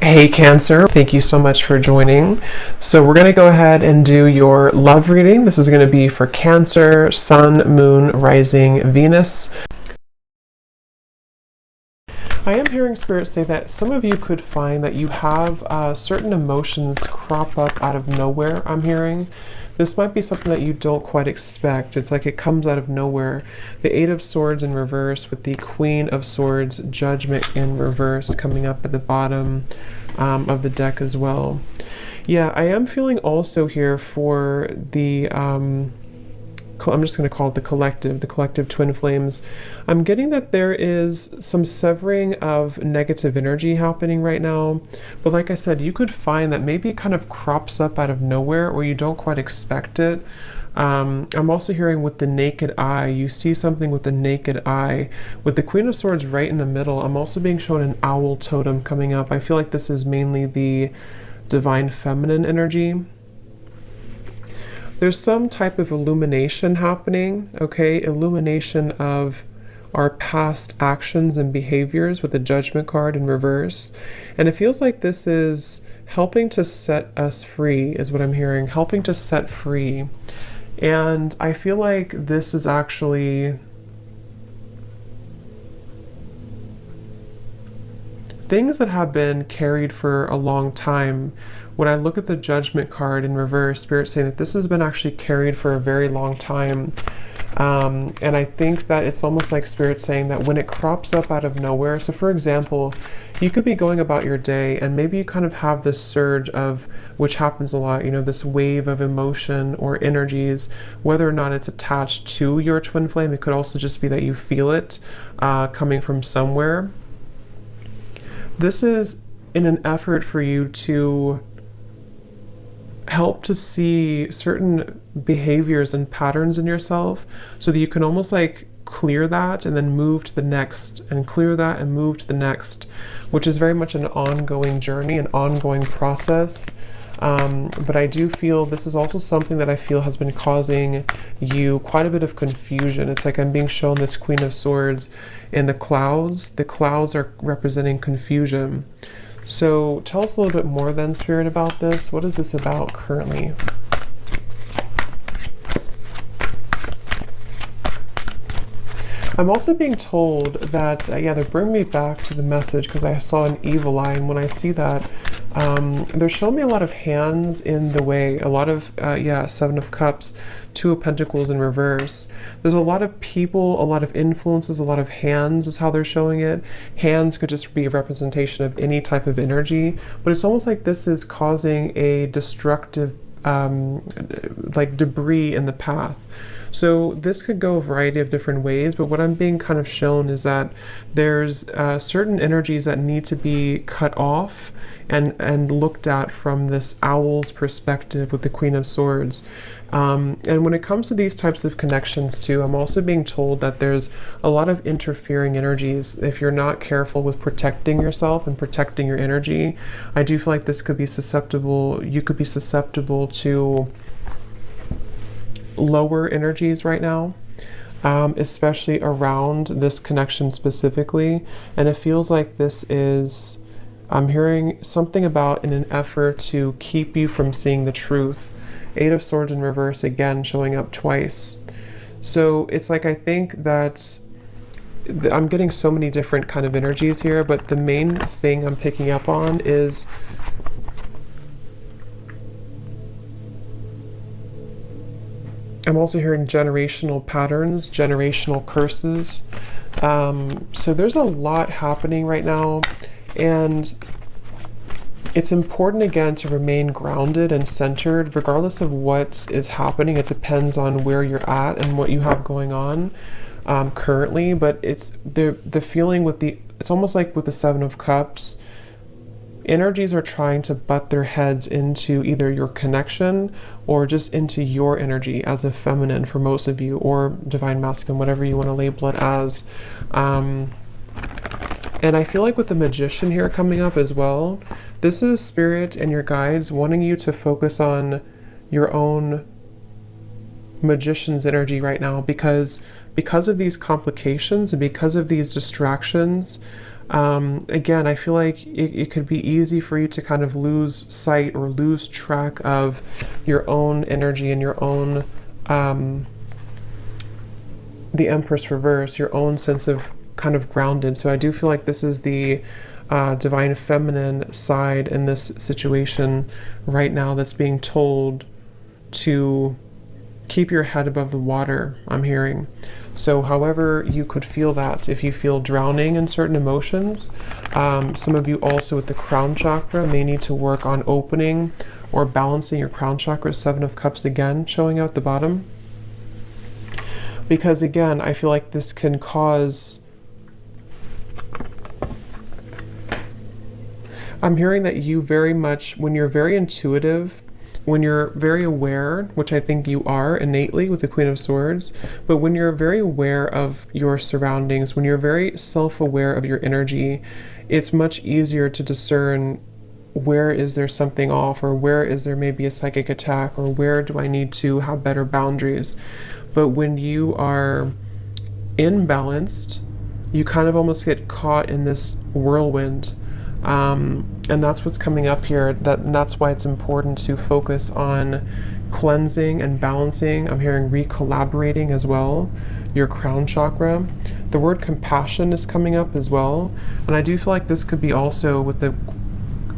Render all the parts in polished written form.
Hey Cancer, thank you so much for joining. So we're going to go ahead and do your love reading. This is going to be for Cancer, Sun, Moon, Rising, Venus. I am hearing Spirit say that some of you could find that you have certain emotions crop up out of nowhere, I'm hearing. This might be something that you don't quite expect. It's like it comes out of nowhere. The Eight of Swords in reverse with the Queen of Swords, Judgment in reverse coming up at the bottom of the deck as well. Yeah, I am feeling also here for the I'm just going to call it the collective twin flames. I'm getting that there is some severing of negative energy happening right now. But like I said, you could find that maybe it kind of crops up out of nowhere or you don't quite expect it. I'm also hearing with the naked eye, you see something with the naked eye. With the Queen of Swords right in the middle, I'm also being shown an owl totem coming up. I feel like this is mainly the divine feminine energy. There's some type of illumination happening, okay? Illumination of our past actions and behaviors with the Judgment card in reverse. And it feels like this is helping to set us free, is what I'm hearing, helping to set free. And I feel like this is actually things that have been carried for a long time. When I look at the Judgment card in reverse, Spirit saying that this has been actually carried for a very long time. And I think that it's almost like Spirit saying that when it crops up out of nowhere, so for example, you could be going about your day and maybe you kind of have this surge of, which happens a lot, you know, this wave of emotion or energies, whether or not it's attached to your twin flame. It could also just be that you feel it coming from somewhere. This is in an effort for you to help to see certain behaviors and patterns in yourself so that you can almost like clear that and then move to the next and clear that and move to the next, which is very much an ongoing journey, an ongoing process. But I do feel this is also something that I feel has been causing you quite a bit of confusion. It's like I'm being shown this Queen of Swords in the clouds. The clouds are representing confusion. So tell us a little bit more then, Spirit, about this. What is this about currently? I'm also being told that, yeah, they're bringing me back to the message because I saw an evil eye, and when I see that, they're showing me a lot of hands in the way, a lot of, yeah, Seven of Cups, Two of Pentacles in reverse. There's a lot of people, a lot of influences, a lot of hands is how they're showing it. Hands could just be a representation of any type of energy, but it's almost like this is causing a destructive, like debris in the path. So this could go a variety of different ways, but what I'm being kind of shown is that there's certain energies that need to be cut off and looked at from this owl's perspective with the Queen of Swords. And when it comes to these types of connections too, I'm also being told that there's a lot of interfering energies. If you're not careful with protecting yourself and protecting your energy, I do feel like this could be susceptible, you could be susceptible to lower energies right now, especially around this connection specifically. And it feels like this is, I'm hearing something about in an effort to keep you from seeing the truth. Eight of Swords in reverse again showing up twice. So it's like I think that I'm getting so many different kind of energies here, but the main thing I'm picking up on is I'm also hearing generational patterns, generational curses. So there's a lot happening right now, and it's important again to remain grounded and centered regardless of what is happening. It depends on where you're at and what you have going on currently, but it's the feeling with the, it's almost like with the Seven of Cups, energies are trying to butt their heads into either your connection or just into your energy as a feminine for most of you, or divine masculine, whatever you want to label it as. And I feel like with the Magician here coming up as well, this is Spirit and your guides wanting you to focus on your own Magician's energy right now, because of these complications and because of these distractions, Again, I feel like it could be easy for you to kind of lose sight or lose track of your own energy and your own, the Empress reverse, your own sense of kind of grounded. So I do feel like this is the divine feminine side in this situation right now that's being told to keep your head above the water, I'm hearing. So however you could feel that, if you feel drowning in certain emotions, some of you also with the crown chakra may need to work on opening or balancing your crown chakra. Seven of Cups again showing out the bottom. Because again, I feel like this can cause... I'm hearing that you very much, when you're very intuitive, when you're very aware, which I think you are innately with the Queen of Swords, but when you're very aware of your surroundings, when you're very self-aware of your energy, it's much easier to discern where is there something off, or where is there maybe a psychic attack, or where do I need to have better boundaries. But when you are imbalanced, you kind of almost get caught in this whirlwind. And that's what's coming up here. That's why it's important to focus on cleansing and balancing. I'm hearing recollaborating as well, your crown chakra. The word compassion is coming up as well. And I do feel like this could be also with the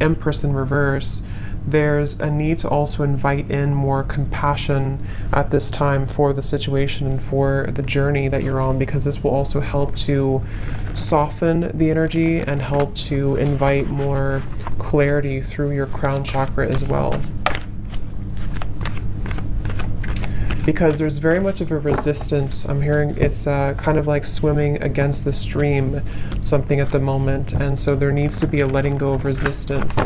Empress in reverse. There's a need to also invite in more compassion at this time for the situation and for the journey that you're on, because this will also help to soften the energy and help to invite more clarity through your crown chakra as well. Because there's very much of a resistance. I'm hearing it's kind of like swimming against the stream, something at the moment, and so there needs to be a letting go of resistance.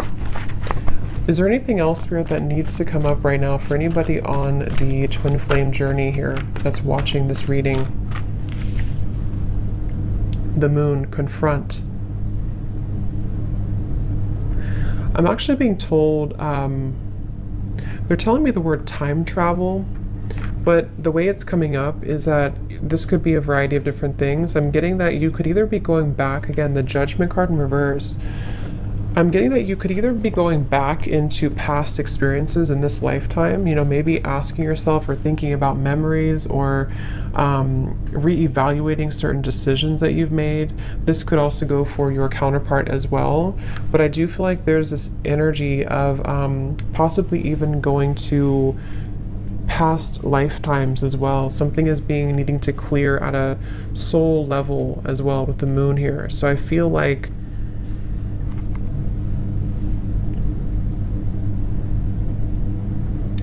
Is there anything else, Spirit, that needs to come up right now for anybody on the twin flame journey here that's watching this reading? The moon, confront. I'm actually being told, they're telling me the word time travel, but the way it's coming up is that this could be a variety of different things. I'm getting that you could either be going back, again, the Judgment card in reverse. I'm getting that you could either be going back into past experiences in this lifetime, you know, maybe asking yourself or thinking about memories, or re-evaluating certain decisions that you've made. This could also go for your counterpart as well. But I do feel like there's this energy of possibly even going to past lifetimes as well. Something is needing to clear at a soul level as well with the moon here. So I feel like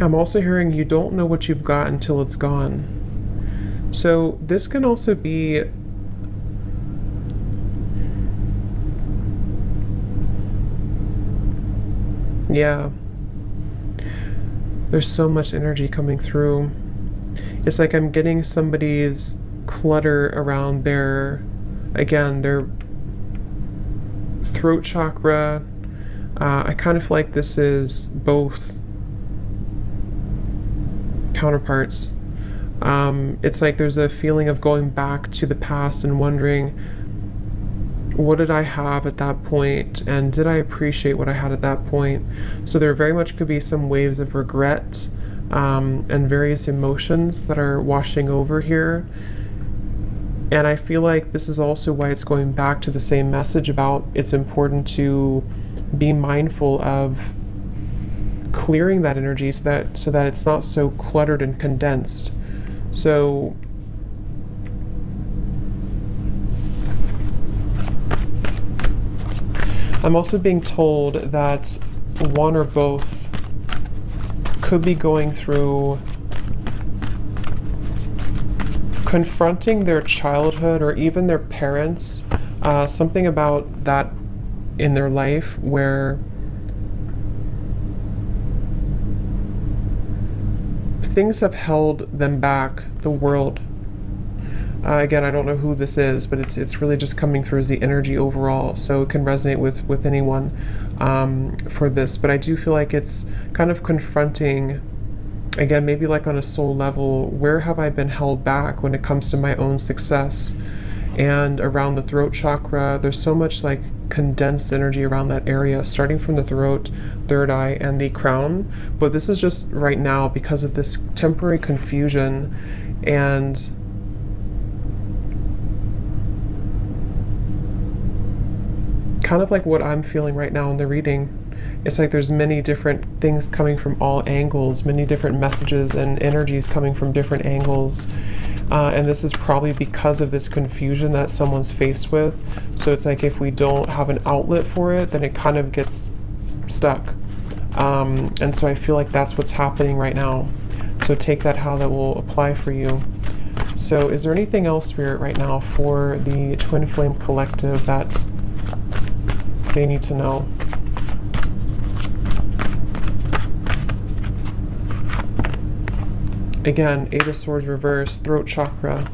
I'm also hearing you don't know what you've got until it's gone. So this can also be yeah. There's so much energy coming through. It's like I'm getting somebody's clutter around their, again, their throat chakra. I kind of feel like this is both counterparts. It's like there's a feeling of going back to the past and wondering, what did I have at that point, and did I appreciate what I had at that point? So there very much could be some waves of regret and various emotions that are washing over here. And I feel like this is also why it's going back to the same message about it's important to be mindful of clearing that energy so that it's not so cluttered and condensed. So I'm also being told that one or both could be going through confronting their childhood or even their parents, something about that in their life where things have held them back, the world. Again, I don't know who this is, but it's really just coming through as the energy overall, so it can resonate with anyone for this. But I do feel like it's kind of confronting, again, maybe like on a soul level, where have I been held back when it comes to my own success? and around the throat chakra. There's so much like condensed energy around that area, starting from the throat, third eye, and the crown. But this is just right now because of this temporary confusion and kind of like what I'm feeling right now in the reading. It's like there's many different things coming from all angles, many different messages and energies coming from different angles. And this is probably because of this confusion that someone's faced with. So it's like if we don't have an outlet for it, then it kind of gets stuck. And so I feel like that's what's happening right now. So take that how that will apply for you. So is there anything else, Spirit, right now for the Twin Flame Collective that they need to know? Again, Eight of Swords reversed, throat chakra.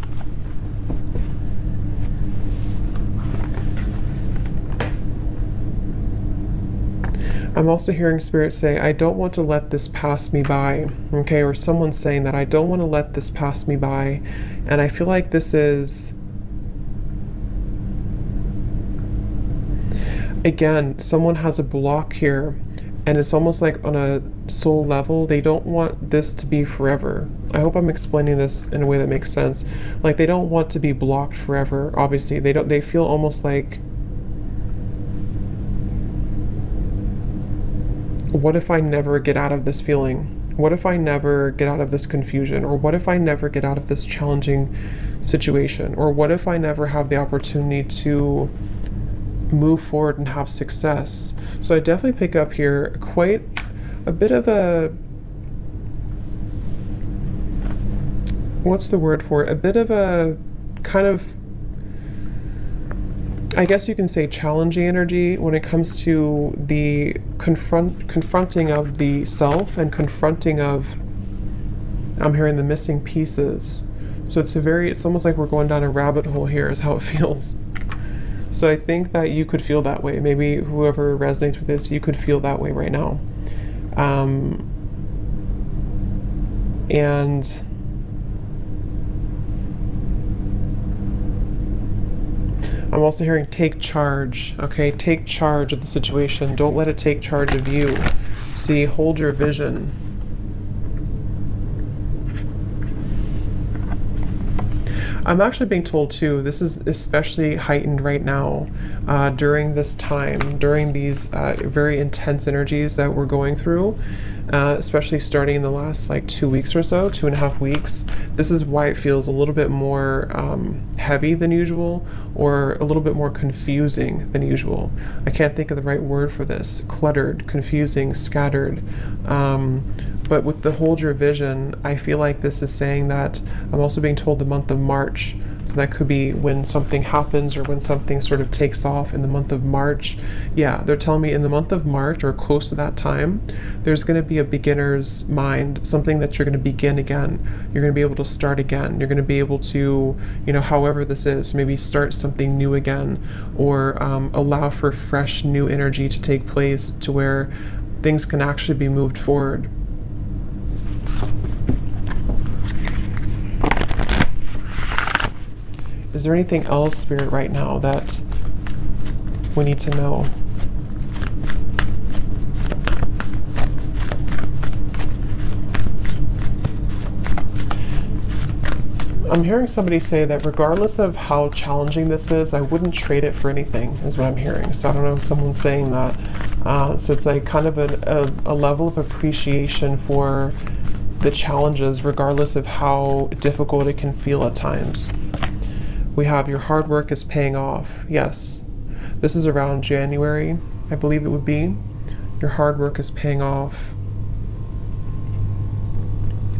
I'm also hearing Spirit say, I don't want to let this pass me by. Okay, or someone's saying that I don't want to let this pass me by. And I feel like this is, again, someone has a block here, and it's almost like on a soul level, they don't want this to be forever. I hope I'm explaining this in a way that makes sense. Like they don't want to be blocked forever. Obviously, they feel almost like, what if I never get out of this feeling? What if I never get out of this confusion? Or what if I never get out of this challenging situation? Or what if I never have the opportunity to move forward and have success? So I definitely pick up here quite a bit of a, what's the word for it? A bit of a kind of, I guess you can say, challenging energy when it comes to the confronting of the self and confronting of, I'm hearing, the missing pieces. So it's almost like we're going down a rabbit hole here is how it feels. So I think that you could feel that way. Maybe whoever resonates with this, you could feel that way right now. And I'm also hearing take charge, okay? Take charge of the situation. Don't let it take charge of you. See, hold your vision. I'm actually being told too, this is especially heightened right now during this time, during these very intense energies that we're going through, especially starting in the last like 2 weeks or so, 2.5 weeks. This is why it feels a little bit more heavy than usual, or a little bit more confusing than usual. I can't think of the right word for this. Cluttered, confusing, scattered. But with the hold your vision, I feel like this is saying that I'm also being told the month of March. So that could be when something happens or when something sort of takes off in the month of March. Yeah, they're telling me in the month of March or close to that time, there's going to be a beginner's mind, something that you're going to begin again. You're going to be able to start again. You're going to be able to, however this is, maybe start something new again, or allow for fresh new energy to take place to where things can actually be moved forward. Is there anything else, Spirit, right now that we need to know? I'm hearing somebody say that regardless of how challenging this is, I wouldn't trade it for anything, is what I'm hearing. So I don't know if someone's saying that. So it's like kind of a level of appreciation for the challenges, regardless of how difficult it can feel at times. We have your hard work is paying off. Yes, this is around January, I believe it would be. Your hard work is paying off.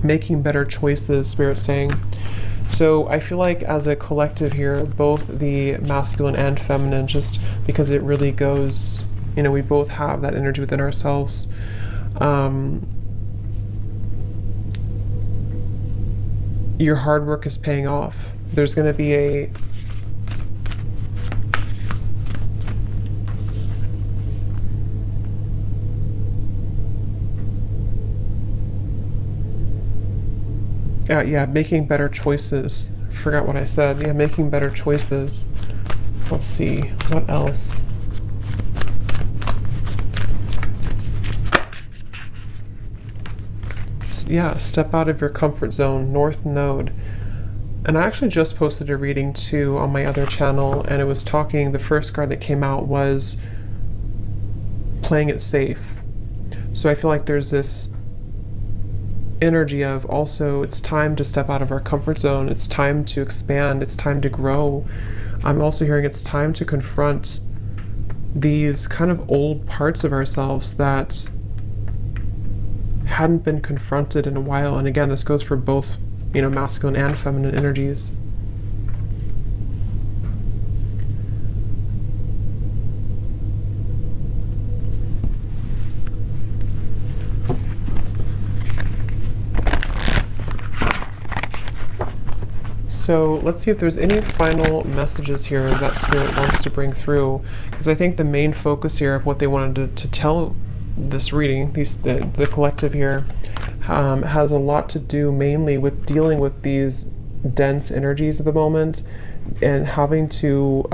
Making better choices, Spirit's saying. So I feel like as a collective here, both the masculine and feminine, just because it really goes, we both have that energy within ourselves. Your hard work is paying off. There's going to be making better choices, forgot what I said. Yeah, making better choices. Let's see, what else? Yeah, step out of your comfort zone, North Node. And I actually just posted a reading too on my other channel, and it was talking, the first card that came out was playing it safe. So I feel like there's this energy of also it's time to step out of our comfort zone, it's time to expand, it's time to grow. I'm also hearing it's time to confront these kind of old parts of ourselves that hadn't been confronted in a while. And again, this goes for both, masculine and feminine energies. So let's see if there's any final messages here that Spirit wants to bring through, because I think the main focus here of what they wanted to tell this reading, the collective here, has a lot to do mainly with dealing with these dense energies of the moment and having to,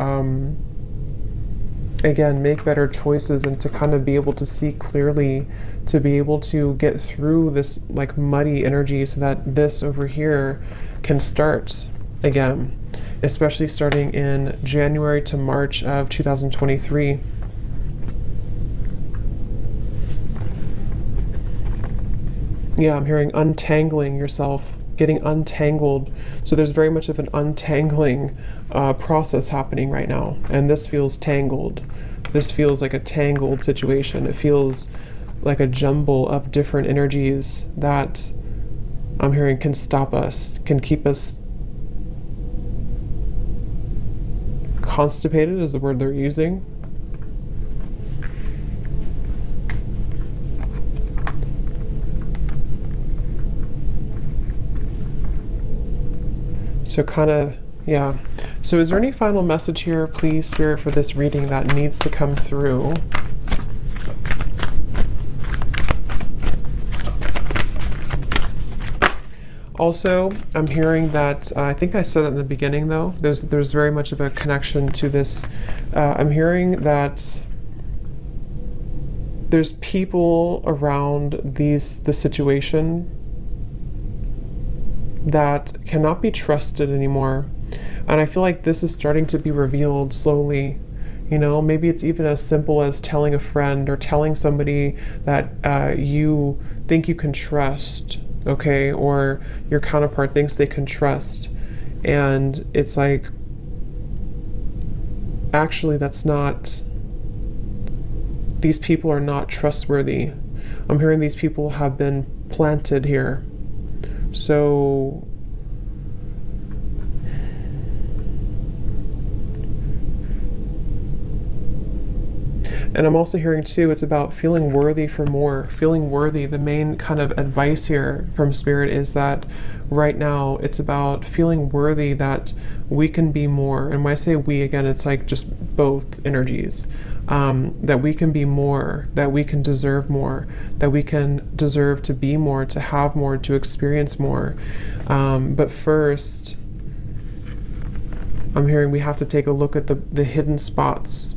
again, make better choices and to kind of be able to see clearly, to be able to get through this like muddy energy so that this over here can start again, especially starting in January to March of 2023. Yeah, I'm hearing untangling yourself, getting untangled. So there's very much of an untangling process happening right now. And this feels tangled. This feels like a tangled situation. It feels like a jumble of different energies that I'm hearing can stop us, can keep us constipated is the word they're using. So kind of, yeah. So is there any final message here, please, Spirit, for this reading that needs to come through? Also, I'm hearing that, I think I said it in the beginning though, there's very much of a connection to this. I'm hearing that there's people around the situation that cannot be trusted anymore. And I feel like this is starting to be revealed slowly. Maybe it's even as simple as telling a friend or telling somebody that you think you can trust, okay, or your counterpart thinks they can trust. And it's like, actually, that's not, these people are not trustworthy. I'm hearing these people have been planted here. So and I'm also hearing too, it's about feeling worthy for more, feeling worthy. The main kind of advice here from Spirit is that right now it's about feeling worthy that we can be more. And when I say we, again, it's like just both energies. That we can be more, that we can deserve more, that we can deserve to be more, to have more, to experience more. But first, I'm hearing we have to take a look at the hidden spots,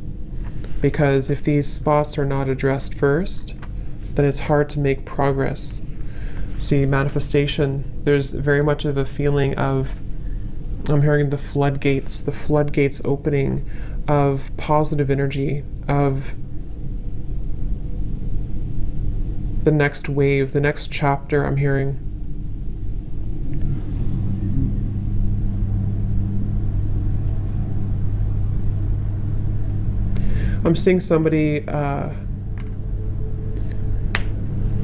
because if these spots are not addressed first, then it's hard to make progress. See, manifestation, there's very much of a feeling of, I'm hearing the floodgates opening of positive energy, of the next wave, the next chapter. I'm hearing. I'm seeing somebody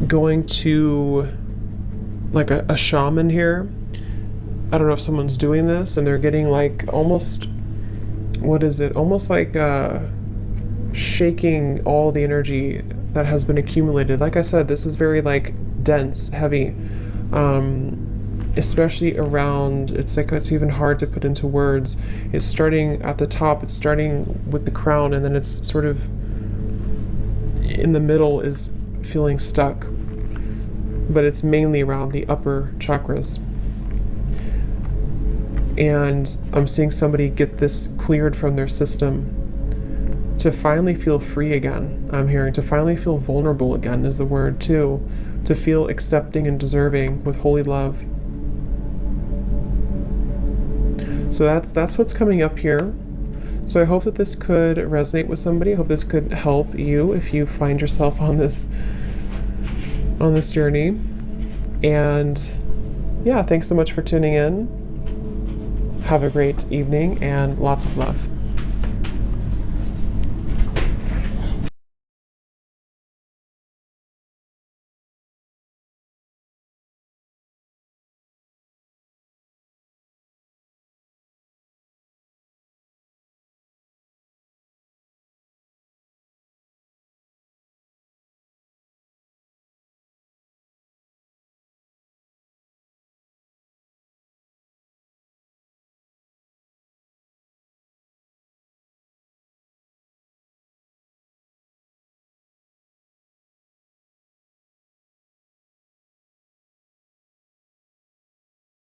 going to like a shaman here. I don't know if someone's doing this and they're getting like almost, what is it? Almost like shaking all the energy that has been accumulated. Like I said, this is very like dense, heavy, especially around, it's like it's even hard to put into words. It's starting at the top, it's starting with the crown, and then it's sort of in the middle is feeling stuck, but it's mainly around the upper chakras. And I'm seeing somebody get this cleared from their system to finally feel free again. I'm hearing to finally feel vulnerable again is the word too. To feel accepting and deserving with holy love. So that's what's coming up here. So I hope that this could resonate with somebody. I hope this could help you if you find yourself on this journey. And yeah, thanks so much for tuning in. Have a great evening and lots of love.